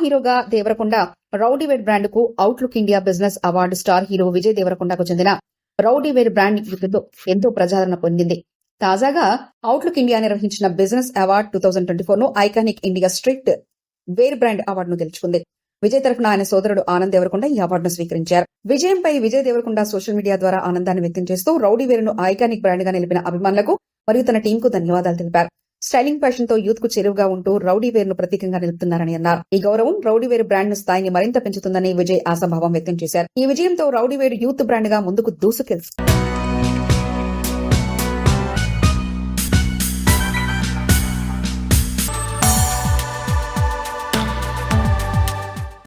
హీరోగా Deverakonda Rowdy Wear brand కు Outlook India business award star hero Vijay దేవరకొండకు చెందిన రౌడీవేర్ బ్రాండ్ ఎంతో ప్రజాదరణ పొందింది. తాజాగా అవుట్లుక్ ఇండియా నిర్వహించిన బిజినెస్ అవార్డ్ 2024 ను iconic India street wear brand అవార్డును గెలుచుకుంది. విజయ్ తరఫున ఆయన సోదరుడు ఆనంద్ దేవరకొండ ఈ అవార్డును స్వీకరించారు. విజయంపై విజయ్ దేవరకొండ సోషల్ మీడియా ద్వారా ఆనందాన్ని వ్యక్తం చేస్తూ రౌడీవేర్ ను ఐకానిక్ బ్రాండ్ గా నిలిపిన అభిమానులకు మరియు తన టీం కు ధన్యవాదాలు తెలిపారు. స్టైలింగ్ ఫ్యాషన్ తో యూత్ కు చేరువగా ఉంటూ రౌడీవేర్ ను ప్రతీకంగా నిలుపుతున్నారని అన్నారు. ఈ గౌరవం రౌడీవేర్ బ్రాండ్ ను స్థాయిని మరింత పెంచుతుందని విజయ్ ఆశాభావం వ్యక్తం చేశారు. ఈ విజయంతో రౌడీవేర్ యూత్ బ్రాండ్ గా ముందుకు దూసుకెళ్తుంది.